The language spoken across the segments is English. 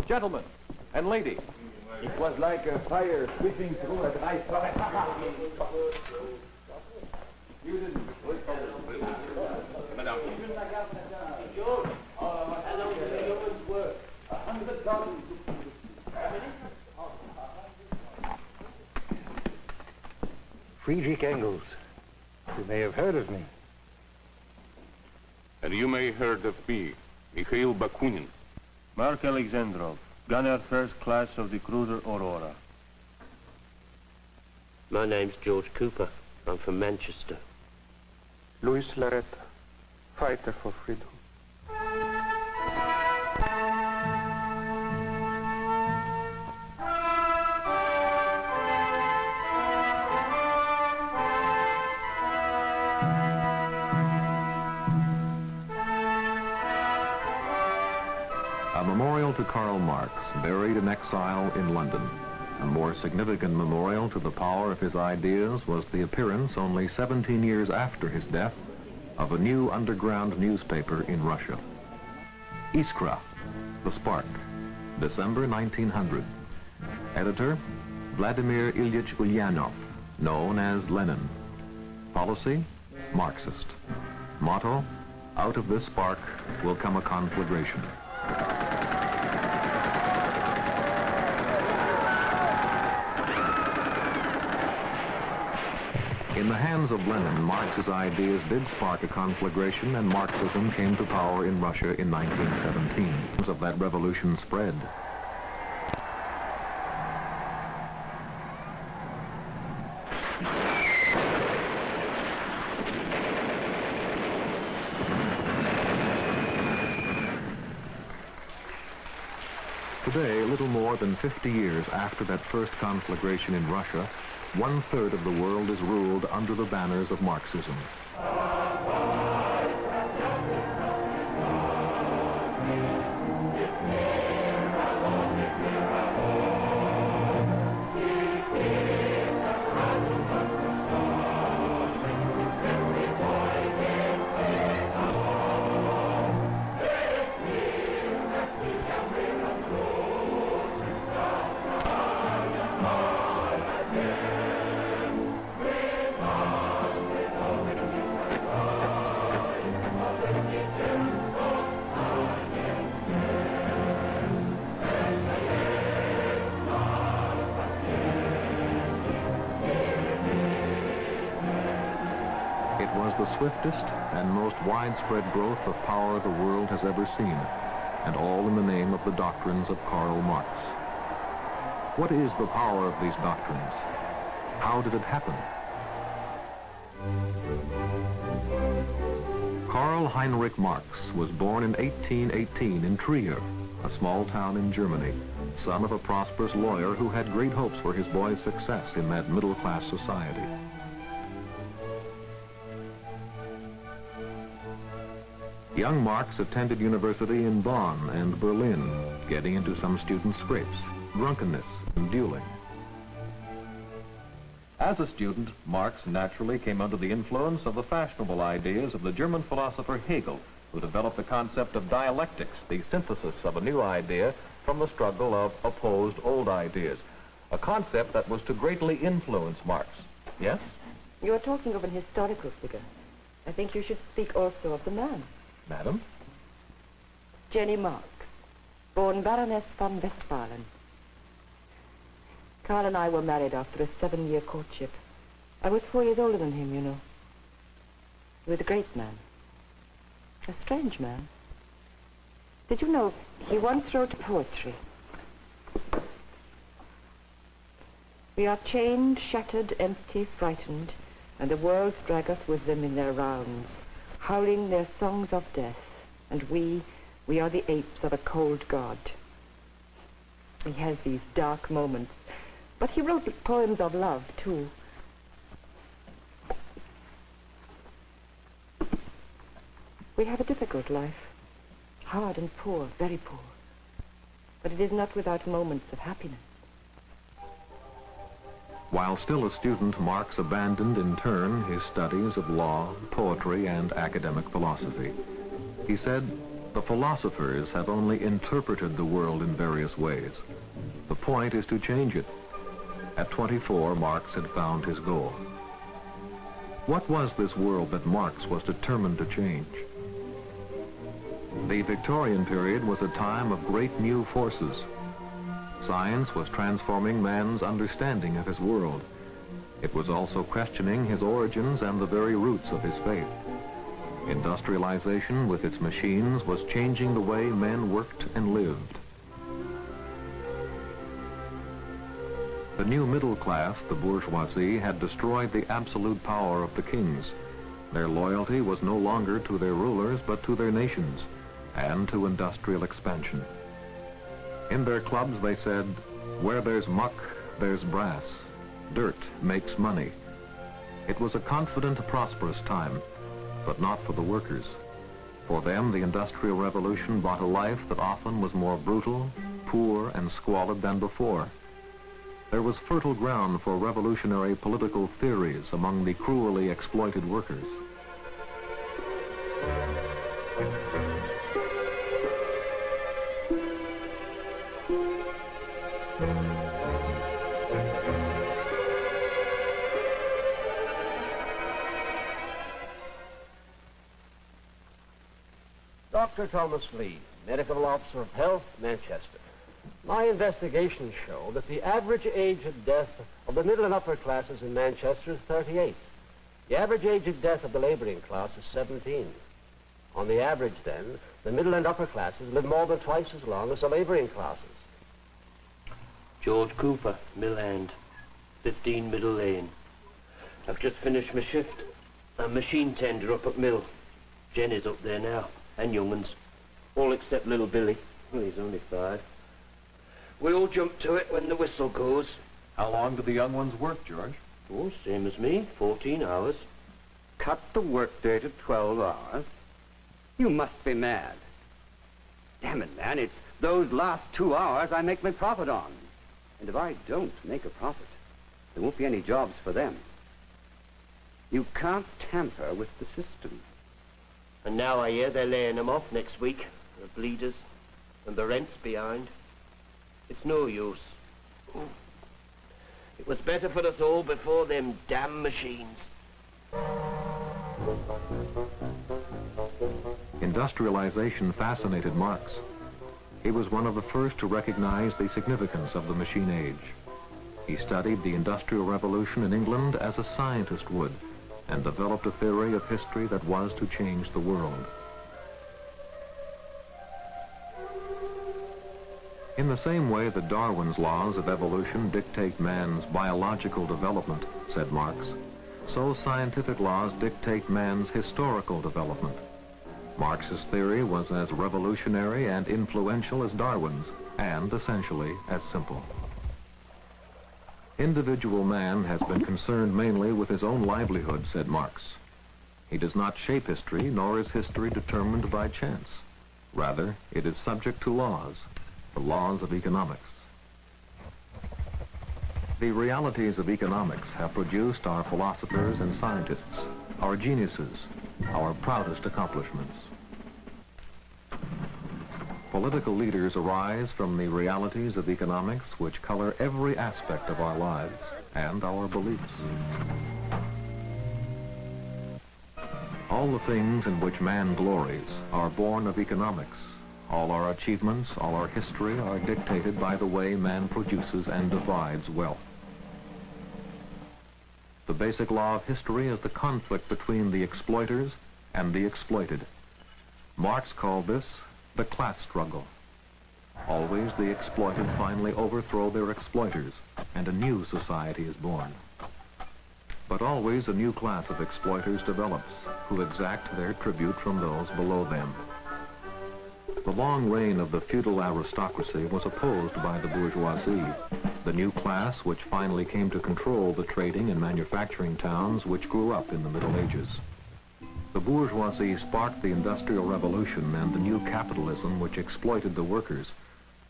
Gentlemen and lady. It was like a fire sweeping through a dry forest. You didn't. Madame. Friedrich Engels. You may have heard of me. And you may heard of me, Mikhail Bakunin. Mark Alexandrov, gunner first class of the cruiser Aurora. My name's George Cooper. I'm from Manchester. Louis Laretta, fighter for freedom. A memorial to Karl Marx, buried in exile in London. A more significant memorial to the power of his ideas was the appearance, only 17 years after his death, of a new underground newspaper in Russia. Iskra, The Spark, December 1900. Editor, Vladimir Ilyich Ulyanov, known as Lenin. Policy, Marxist. Motto, out of this spark will come a conflagration. In the hands of Lenin, Marx's ideas did spark a conflagration, and Marxism came to power in Russia in 1917. Of that revolution spread. Today, a little more than 50 years after that first conflagration in Russia, 1/3 of the world is ruled under the banners of Marxism. It was the swiftest and most widespread growth of power the world has ever seen, and all in the name of the doctrines of Karl Marx. What is the power of these doctrines? How did it happen? Karl Heinrich Marx was born in 1818 in Trier, a small town in Germany, son of a prosperous lawyer who had great hopes for his boy's success in that middle-class society. Young Marx attended university in Bonn and Berlin, getting into some student scrapes, drunkenness, and dueling. As a student, Marx naturally came under the influence of the fashionable ideas of the German philosopher Hegel, who developed the concept of dialectics, the synthesis of a new idea from the struggle of opposed old ideas, a concept that was to greatly influence Marx. Yes? You are talking of an historical figure. I think you should speak also of the man. Madam? Jenny Marx, born Baroness von Westphalen. Karl and I were married after a 7-year courtship. I was 4 years older than him, you know. He was a great man. A strange man. Did you know he once wrote poetry? We are chained, shattered, empty, frightened, and the worlds drag us with them in their rounds, howling their songs of death, and we are the apes of a cold god. He has these dark moments, but he wrote poems of love, too. We have a difficult life, hard and poor, very poor, but it is not without moments of happiness. While still a student, Marx abandoned in turn his studies of law, poetry, and academic philosophy. He said, The philosophers have only interpreted the world in various ways. The point is to change it. At 24, Marx had found his goal. What was this world that Marx was determined to change? The Victorian period was a time of great new forces. Science was transforming man's understanding of his world. It was also questioning his origins and the very roots of his faith. Industrialization with its machines was changing the way men worked and lived. The new middle class, the bourgeoisie, had destroyed the absolute power of the kings. Their loyalty was no longer to their rulers, but to their nations, and to industrial expansion. In their clubs, they said, "Where there's muck, there's brass. Dirt makes money." It was a confident, prosperous time, but not for the workers. For them, the Industrial Revolution brought a life that often was more brutal, poor, and squalid than before. There was fertile ground for revolutionary political theories among the cruelly exploited workers. Dr. Thomas Lee, Medical Officer of Health, Manchester. My investigations show that the average age of death of the middle and upper classes in Manchester is 38. The average age of death of the laboring class is 17. On the average, then, the middle and upper classes live more than twice as long as the laboring classes. George Cooper, Mill End, 15 Middle Lane. I've just finished my shift. I'm machine tender up at Mill. Jenny's up there now, and young'uns. All except little Billy. Well, he's only 5. We all jump to it when the whistle goes. How long do the young ones work, George? Oh, same as me, 14 hours. Cut the workday to 12 hours? You must be mad. Damn it, man, it's those last 2 hours I make my profit on. And if I don't make a profit, there won't be any jobs for them. You can't tamper with the system. And now I hear they're laying them off next week, the bleeders, and the rent's behind. It's no use. It was better for us all before them damn machines. Industrialization fascinated Marx. He was one of the first to recognize the significance of the machine age. He studied the Industrial Revolution in England as a scientist would, and developed a theory of history that was to change the world. In the same way that Darwin's laws of evolution dictate man's biological development, said Marx, so scientific laws dictate man's historical development. Marx's theory was as revolutionary and influential as Darwin's, and essentially as simple. Individual man has been concerned mainly with his own livelihood, said Marx. He does not shape history, nor is history determined by chance. Rather, it is subject to laws, the laws of economics. The realities of economics have produced our philosophers and scientists, our geniuses, our proudest accomplishments. Political leaders arise from the realities of economics which color every aspect of our lives and our beliefs. All the things in which man glories are born of economics. All our achievements, all our history are dictated by the way man produces and divides wealth. The basic law of history is the conflict between the exploiters and the exploited. Marx called this the class struggle. Always the exploited finally overthrow their exploiters, and a new society is born. But always a new class of exploiters develops, who exact their tribute from those below them. The long reign of the feudal aristocracy was opposed by the bourgeoisie, the new class which finally came to control the trading and manufacturing towns which grew up in the Middle Ages. The bourgeoisie sparked the Industrial Revolution and the new capitalism which exploited the workers.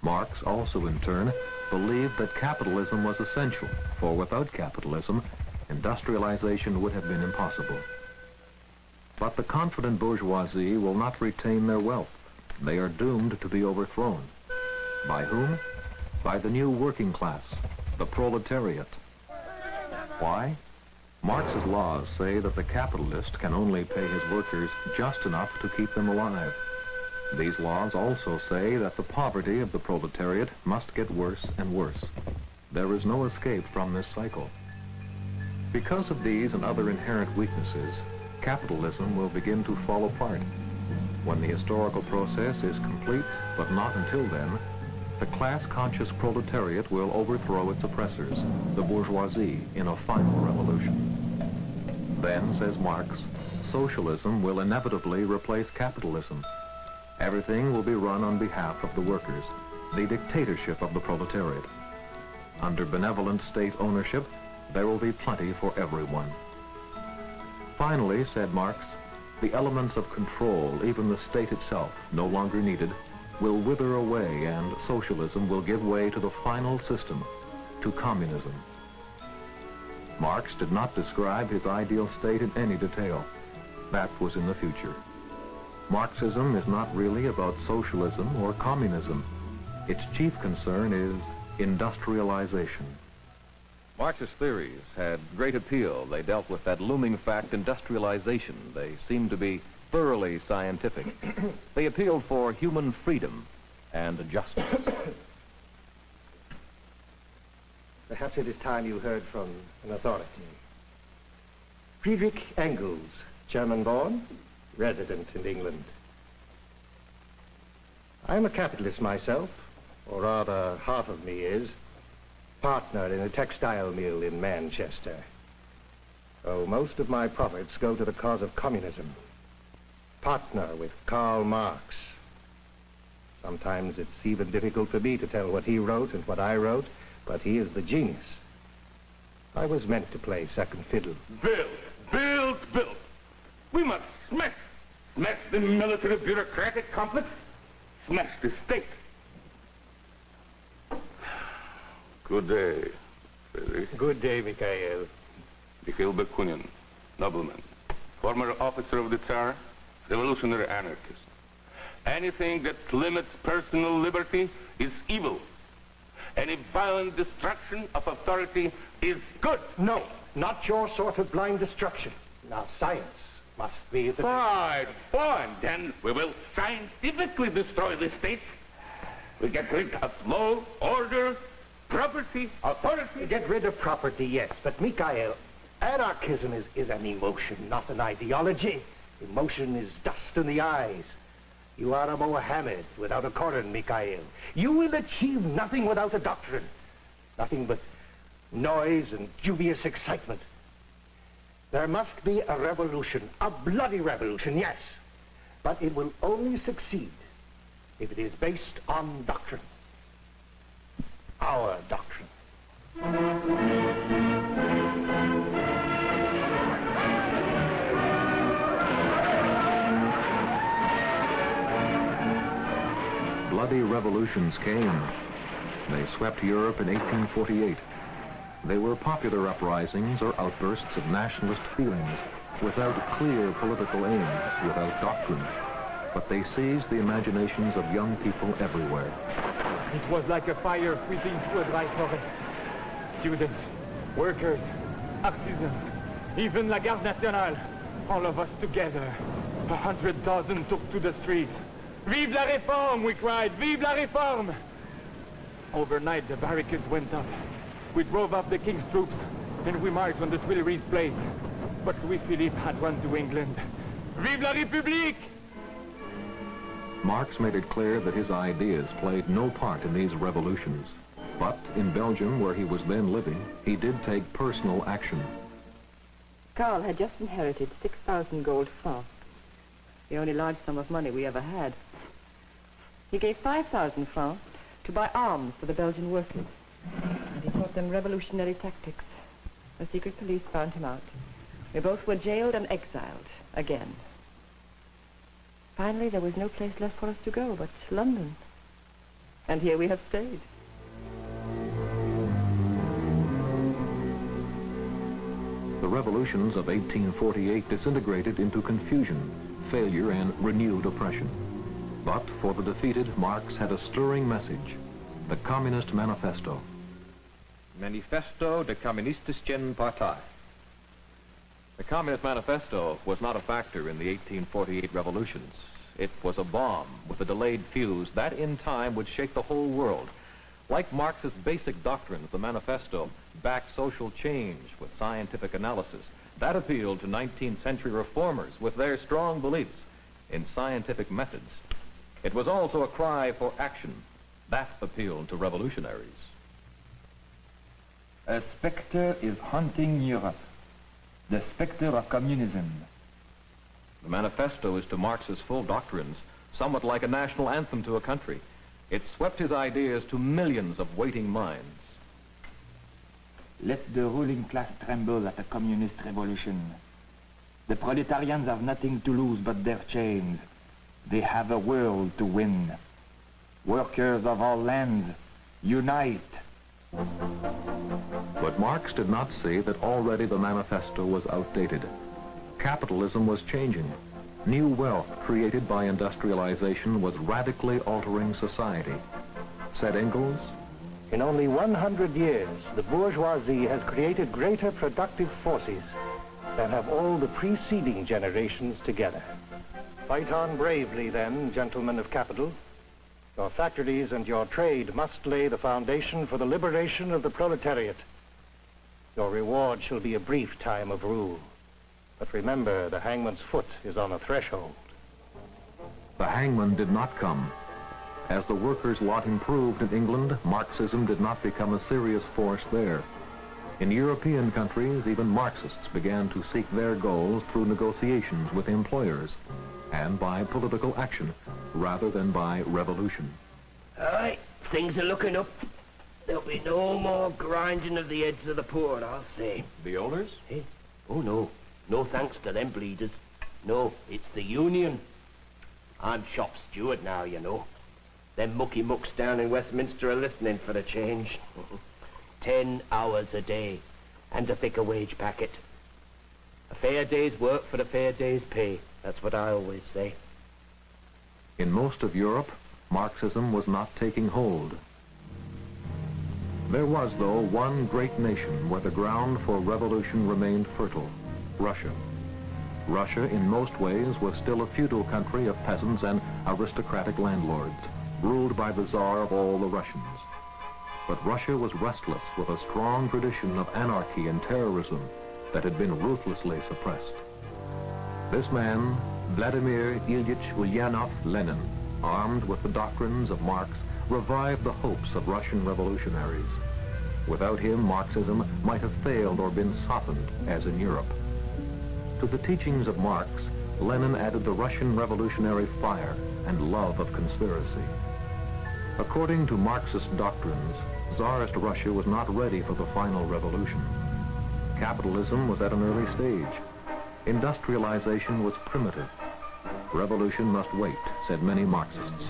Marx also, in turn, believed that capitalism was essential, for without capitalism, industrialization would have been impossible. But the confident bourgeoisie will not retain their wealth. They are doomed to be overthrown. By whom? By the new working class, the proletariat. Why? Marx's laws say that the capitalist can only pay his workers just enough to keep them alive. These laws also say that the poverty of the proletariat must get worse and worse. There is no escape from this cycle. Because of these and other inherent weaknesses, capitalism will begin to fall apart. When the historical process is complete, but not until then, the class-conscious proletariat will overthrow its oppressors, the bourgeoisie, in a final revolution. Then, says Marx, socialism will inevitably replace capitalism. Everything will be run on behalf of the workers, the dictatorship of the proletariat. Under benevolent state ownership, there will be plenty for everyone. Finally, said Marx, the elements of control, even the state itself, no longer needed, will wither away and socialism will give way to the final system, to communism. Marx did not describe his ideal state in any detail. That was in the future. Marxism is not really about socialism or communism. Its chief concern is industrialization. Marxist theories had great appeal. They dealt with that looming fact, industrialization. They seemed to be thoroughly scientific. They appealed for human freedom and justice. Perhaps it is time you heard from an authority. Friedrich Engels, German-born, resident in England. I'm a capitalist myself, or rather half of me is, partner in a textile mill in Manchester. Oh, most of my profits go to the cause of communism. Partner with Karl Marx. Sometimes it's even difficult for me to tell what he wrote and what I wrote, but he is the genius. I was meant to play second fiddle. Build. We must smash the military bureaucratic complex, smash the state. Good day, Friedrich. Good day, Mikhail. Mikhail Bakunin, nobleman, former officer of the Tsar, revolutionary anarchist. Anything that limits personal liberty is evil. Any violent destruction of authority is good. No, not your sort of blind destruction. Now, science must be the... Fine. Then we will scientifically destroy the state. We get rid of law, order, property, authority. Get rid of property, yes, but Mikhail, anarchism is an emotion, not an ideology. Emotion is dust in the eyes. You are a Mohammed without a Koran, Mikhail. You will achieve nothing without a doctrine. Nothing but noise and dubious excitement. There must be a revolution, a bloody revolution, yes. But it will only succeed if it is based on doctrine. Our doctrine. Bloody revolutions came. They swept Europe in 1848. They were popular uprisings or outbursts of nationalist feelings, without clear political aims, without doctrine. But they seized the imaginations of young people everywhere. It was like a fire sweeping through a dry forest. Students, workers, artisans, even la Garde Nationale, all of us together. 100,000 took to the streets. Vive la Réforme, we cried, vive la Réforme! Overnight, the barricades went up. We drove up the king's troops, and we marched on the Tuileries place. But Louis-Philippe had run to England. Vive la République! Marx made it clear that his ideas played no part in these revolutions. But in Belgium, where he was then living, he did take personal action. Karl had just inherited 6,000 gold francs, the only large sum of money we ever had. He gave 5,000 francs to buy arms for the Belgian workers. And he taught them revolutionary tactics. The secret police found him out. We both were jailed and exiled again. Finally, there was no place left for us to go but London. And here we have stayed. The revolutions of 1848 disintegrated into confusion, failure, and renewed oppression. But for the defeated, Marx had a stirring message, the Communist Manifesto. Manifesto de Kommunistischen Partei. The Communist Manifesto was not a factor in the 1848 revolutions. It was a bomb with a delayed fuse that in time would shake the whole world. Like Marx's basic doctrines, the manifesto backed social change with scientific analysis. That appealed to 19th century reformers with their strong beliefs in scientific methods. It was also a cry for action. That appealed to revolutionaries. A specter is haunting Europe. The specter of communism. The manifesto is to Marx's full doctrines somewhat like a national anthem to a country. It swept his ideas to millions of waiting minds. Let the ruling class tremble at a communist revolution. The proletarians have nothing to lose but their chains. They have a world to win. Workers of all lands, unite. But Marx did not see that already the manifesto was outdated. Capitalism was changing. New wealth created by industrialization was radically altering society. Said Engels, In only 100 years, the bourgeoisie has created greater productive forces than have all the preceding generations together. Fight on bravely, then, gentlemen of capital. Your factories and your trade must lay the foundation for the liberation of the proletariat. Your reward shall be a brief time of rule. But remember, the hangman's foot is on the threshold. the hangman did not come. As the workers' lot improved in England, Marxism did not become a serious force there. In European countries, even Marxists began to seek their goals through negotiations with employers and by political action rather than by revolution. Aye, things are looking up. There'll be no more grinding of the heads of the poor, I'll say. The owners? Eh? Oh, no. No thanks to them bleeders. No, it's the union. I'm shop steward now, you know. Them mucky mucks down in Westminster are listening for a change. 10 hours a day and a thicker wage packet. A fair day's work for a fair day's pay. That's what I always say. In most of Europe, Marxism was not taking hold. There was, though, one great nation where the ground for revolution remained fertile, Russia. Russia, in most ways, was still a feudal country of peasants and aristocratic landlords, ruled by the Tsar of all the Russians. But Russia was restless with a strong tradition of anarchy and terrorism that had been ruthlessly suppressed. This man, Vladimir Ilyich Ulyanov Lenin, armed with the doctrines of Marx, revived the hopes of Russian revolutionaries. Without him, Marxism might have failed or been softened, as in Europe. To the teachings of Marx, Lenin added the Russian revolutionary fire and love of conspiracy. According to Marxist doctrines, Tsarist Russia was not ready for the final revolution. Capitalism was at an early stage. Industrialization was primitive. Revolution must wait, said many Marxists.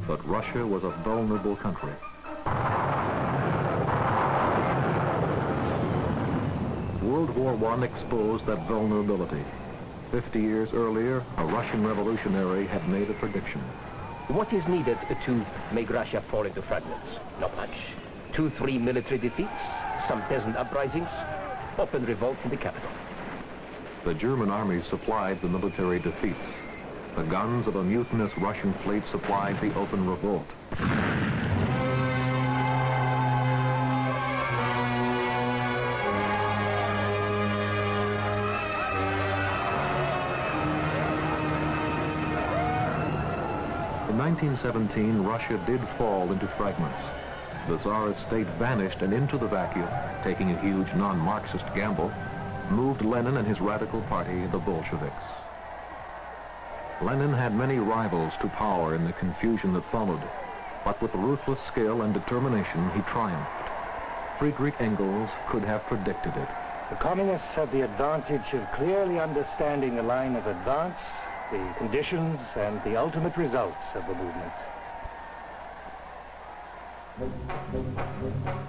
But Russia was a vulnerable country. World War I exposed that vulnerability. 50 years earlier, a Russian revolutionary had made a prediction. What is needed to make Russia fall into fragments? Not much. 2-3 military defeats, some peasant uprisings, open revolt in the capital. The German armies supplied the military defeats. The guns of a mutinous Russian fleet supplied the open revolt. In 1917, Russia did fall into fragments. The Tsarist state vanished, and into the vacuum, taking a huge non-Marxist gamble, moved Lenin and his radical party, the Bolsheviks. Lenin had many rivals to power in the confusion that followed, but with ruthless skill and determination, he triumphed. Friedrich Engels could have predicted it. The communists had the advantage of clearly understanding the line of advance, the conditions, and the ultimate results of the movement.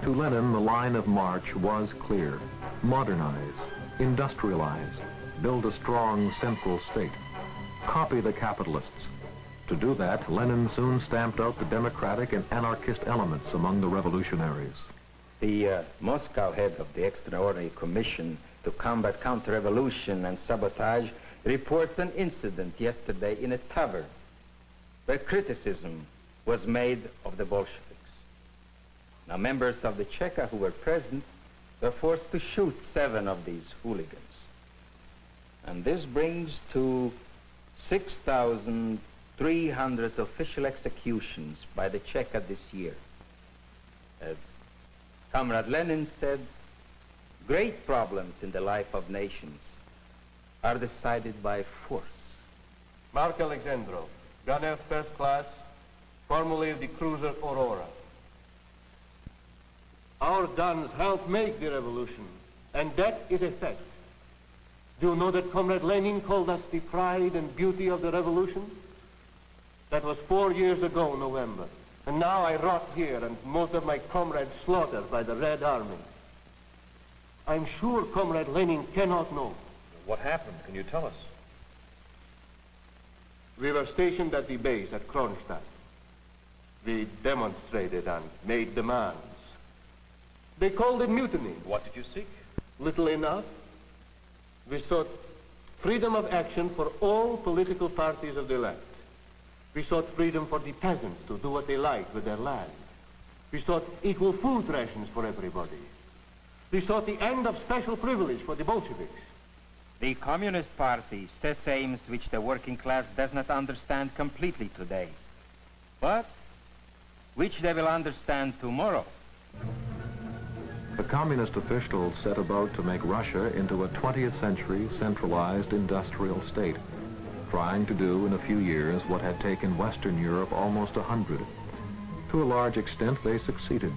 To Lenin, the line of march was clear. Modernize, industrialize, build a strong central state, copy the capitalists, To do that, Lenin soon stamped out the democratic and anarchist elements among the revolutionaries. The Moscow head of the Extraordinary Commission to Combat Counter-Revolution and Sabotage reports an incident yesterday in a tavern where criticism was made of the Bolsheviks. Now, members of the Cheka who were present were forced to shoot 7 of these hooligans. And this brings to 6,300 official executions by the Cheka this year. As Comrade Lenin said, great problems in the life of nations are decided by force. Mark Alexandrov, gunner first class, formerly of the cruiser Aurora. Our guns helped make the revolution, and that is a fact. Do you know that Comrade Lenin called us the pride and beauty of the revolution? That was 4 years ago, November. And now I rot here, and most of my comrades slaughtered by the Red Army. I'm sure Comrade Lenin cannot know. What happened? Can you tell us? We were stationed at the base at Kronstadt. We demonstrated and made demands. They called it mutiny. What did you seek? Little enough. We sought freedom of action for all political parties of the left. We sought freedom for the peasants to do what they liked with their land. We sought equal food rations for everybody. We sought the end of special privilege for the Bolsheviks. The Communist Party sets aims which the working class does not understand completely today, but which they will understand tomorrow. The communist officials set about to make Russia into a 20th century centralized industrial state, trying to do in a few years what had taken Western Europe almost 100. To a large extent, they succeeded,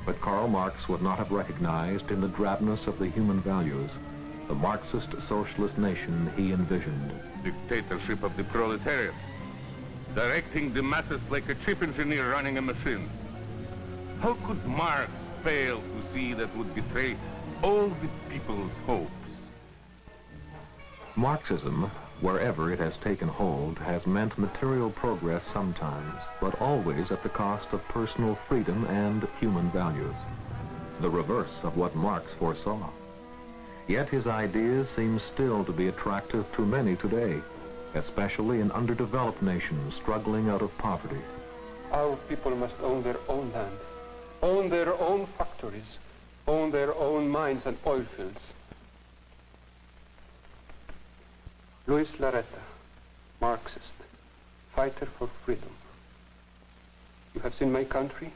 but Karl Marx would not have recognized in the drabness of the human values the Marxist socialist nation he envisioned. Dictatorship of the proletariat, directing the masses like a chief engineer running a machine. How could Marx fail to see that would betray all the people's hopes? Marxism, wherever it has taken hold, has meant material progress sometimes, but always at the cost of personal freedom and human values. The reverse of what Marx foresaw. Yet his ideas seem still to be attractive to many today, especially in underdeveloped nations struggling out of poverty. Our people must own their own land, own their own factories, own their own mines and oil fields. Luis Larreta, Marxist, fighter for freedom. You have seen my country,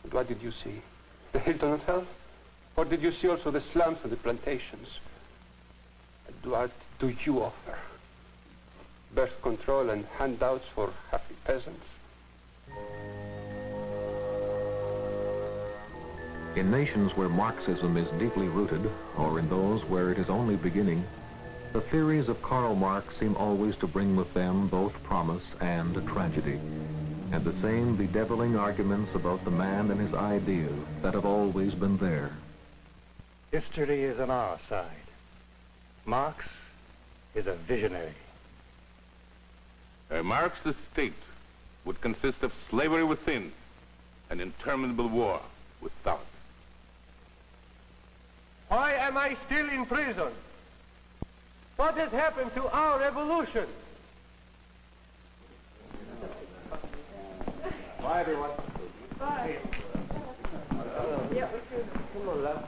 and what did you see? The Hilton Hotel? Or did you see also the slums and the plantations? And what do you offer? Birth control and handouts for happy peasants? In nations where Marxism is deeply rooted, or in those where it is only beginning, the theories of Karl Marx seem always to bring with them both promise and tragedy, and the same bedeviling arguments about the man and his ideas that have always been there. History is on our side. Marx is a visionary. A Marxist state would consist of slavery within and interminable war without. Why am I still in prison? What has happened to our revolution? Bye, everyone. Bye. Yeah, we should. Come on, love.